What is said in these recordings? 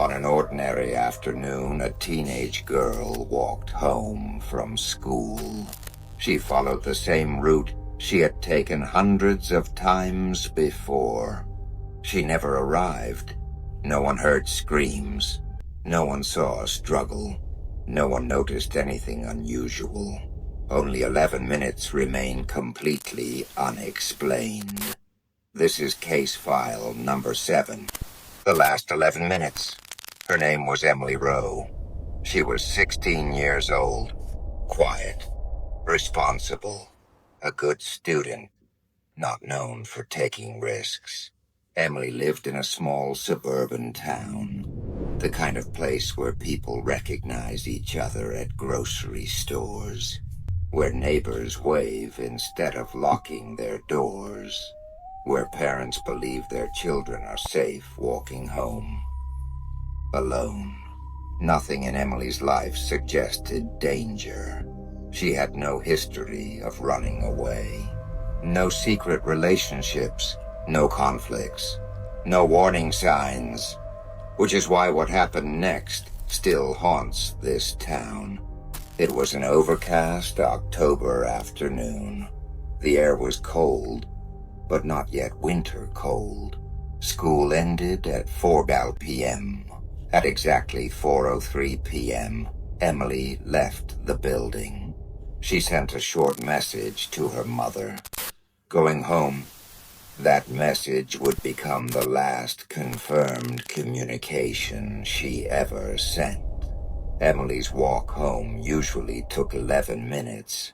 On an ordinary afternoon, a teenage girl walked home from school. She followed the same route she had taken hundreds of times before. She never arrived. No one heard screams. No one saw a struggle. No one noticed anything unusual. Only 11 minutes remain completely unexplained. This is case file number 7. The last 11 minutes. Her name was Emily Rowe. She was 16 years old, quiet, responsible, a good student, not known for taking risks. Emily lived in a small suburban town, the kind of place where people recognize each other at grocery stores, where neighbors wave instead of locking their doors, where parents believe their children are safe walking home. Alone. Nothing in Emily's life suggested danger. She had no history of running away. No secret relationships, no conflicts, no warning signs. Which is why what happened next still haunts this town. It was an overcast October afternoon. The air was cold, but not yet winter cold. School ended at 4 p.m. At exactly 4:03 p.m., Emily left the building. She sent a short message to her mother. Going home, that message would become the last confirmed communication she ever sent. Emily's walk home usually took 11 minutes.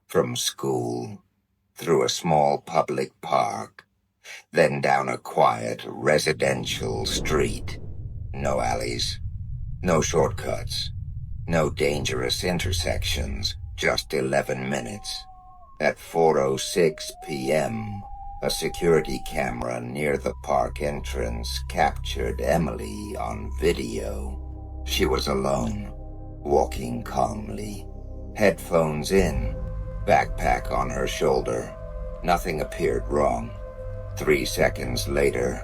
From school, through a small public park, then down a quiet residential street. No alleys, no shortcuts, no dangerous intersections, just 11 minutes. At 4:06 p.m., a security camera near the park entrance captured Emily on video. She was alone, walking calmly, headphones in, backpack on her shoulder. Nothing appeared wrong. 3 seconds later,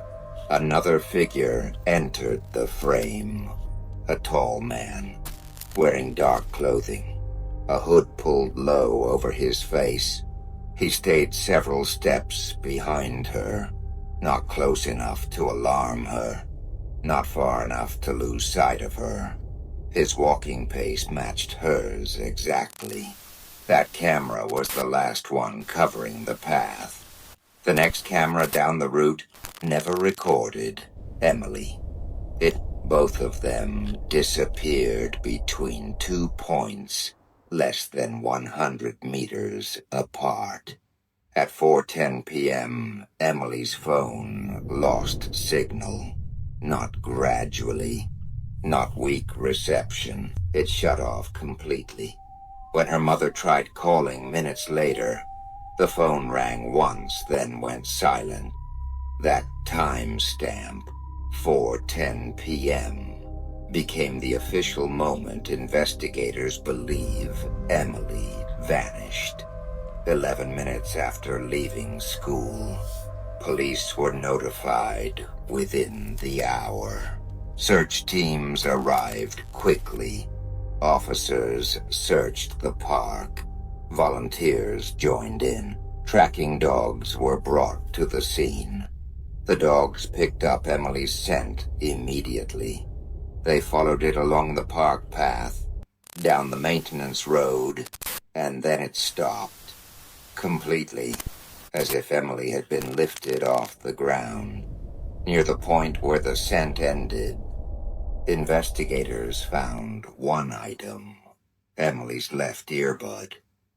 another figure entered the frame. A tall man, wearing dark clothing, a hood pulled low over his face. He stayed several steps behind her, not close enough to alarm her, not far enough to lose sight of her. His walking pace matched hers exactly. That camera was the last one covering the path. The next camera down the route never recorded Emily. Both of them disappeared between 2 points, less than 100 meters apart. At 4:10 p.m., Emily's phone lost signal. Not gradually, not weak reception. It shut off completely. When her mother tried calling minutes later, the phone rang once, then went silent. That timestamp, 4:10 p.m., became the official moment investigators believe Emily vanished. 11 minutes after leaving school, police were notified within the hour. Search teams arrived quickly. Officers searched the park. Volunteers joined in. Tracking dogs were brought to the scene. The dogs picked up Emily's scent immediately. They followed it along the park path, down the maintenance road, and then it stopped. Completely, as if Emily had been lifted off the ground. Near the point where the scent ended, investigators found one item. Emily's left earbud.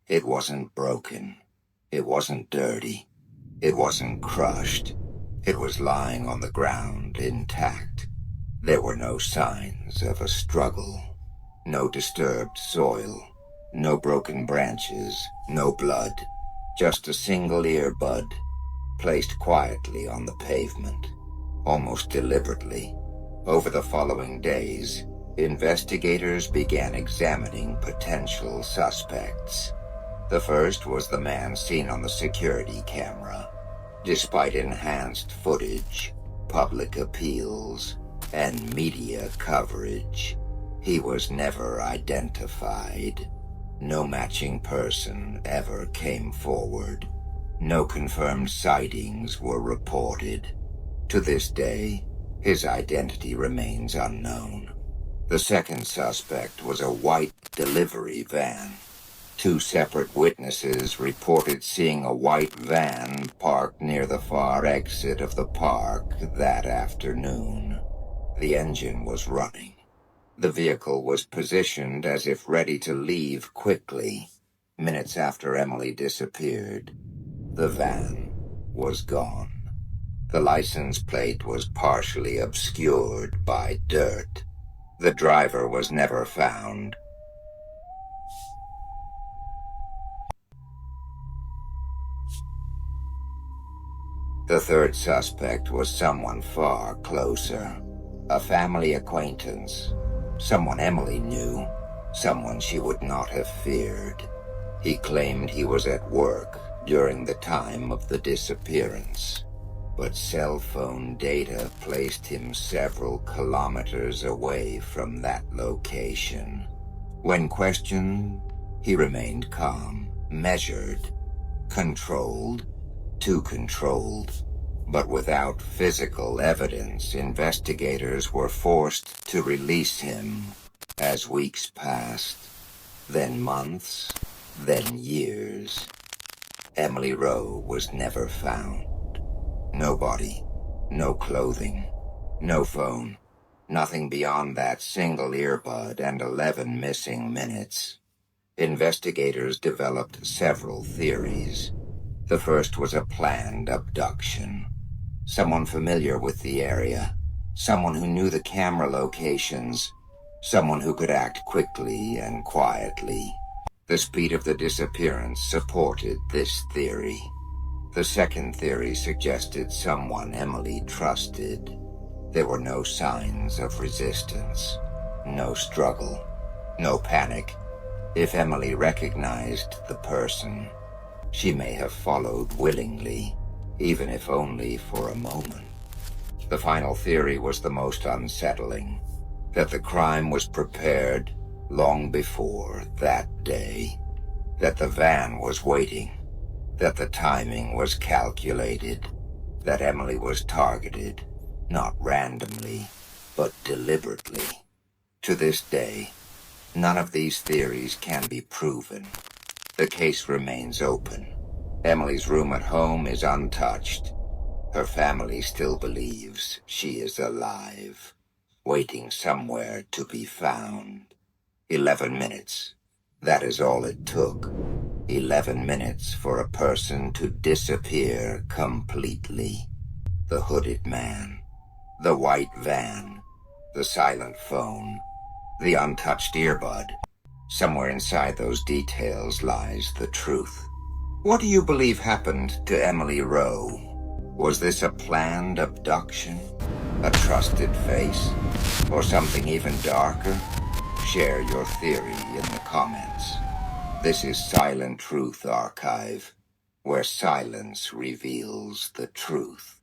It wasn't broken. It wasn't dirty. It wasn't crushed. It was lying on the ground intact. There were no signs of a struggle. No disturbed soil. No broken branches. No blood. Just a single earbud, placed quietly on the pavement, almost deliberately. Over the following days, investigators began examining potential suspects. The first was the man seen on the security camera. Despite enhanced footage, public appeals, and media coverage. He was never identified. No matching person ever came forward. No confirmed sightings were reported. To this day, his identity remains unknown. The second suspect was a white delivery van. Two separate witnesses reported seeing a white van parked near the far exit of the park that afternoon. The engine was running. The vehicle was positioned as if ready to leave quickly. Minutes after Emily disappeared, the van was gone. The license plate was partially obscured by dirt. The driver was never found. The third suspect was someone far closer. A family acquaintance. Someone Emily knew. Someone she would not have feared. He claimed he was at work during the time of the disappearance, but cell phone data placed him several kilometers away from that location. When questioned, he remained calm, measured, controlled, too controlled. But without physical evidence, investigators were forced to release him. As weeks passed, then months, then years, Emily Rowe was never found. No body, no clothing, no phone, nothing beyond that single earbud and 11 missing minutes. Investigators developed several theories. The first was a planned abduction. Someone familiar with the area, someone who knew the camera locations, someone who could act quickly and quietly. The speed of the disappearance supported this theory. The second theory suggested someone Emily trusted. There were no signs of resistance, no struggle, no panic. If Emily recognized the person, she may have followed willingly, even if only for a moment. The final theory was the most unsettling, that the crime was prepared long before that day, that the van was waiting, that the timing was calculated, that Emily was targeted, not randomly, but deliberately. To this day, none of these theories can be proven. The case remains open. Emily's room at home is untouched. Her family still believes she is alive, waiting somewhere to be found. 11 minutes. That is all it took. 11 minutes for a person to disappear completely. The hooded man, the white van, the silent phone, the untouched earbud. Somewhere inside those details lies the truth. What do you believe happened to Emily Rowe? Was this a planned abduction? A trusted face? Or something even darker? Share your theory in the comments. This is Silent Truth Archive, where silence reveals the truth.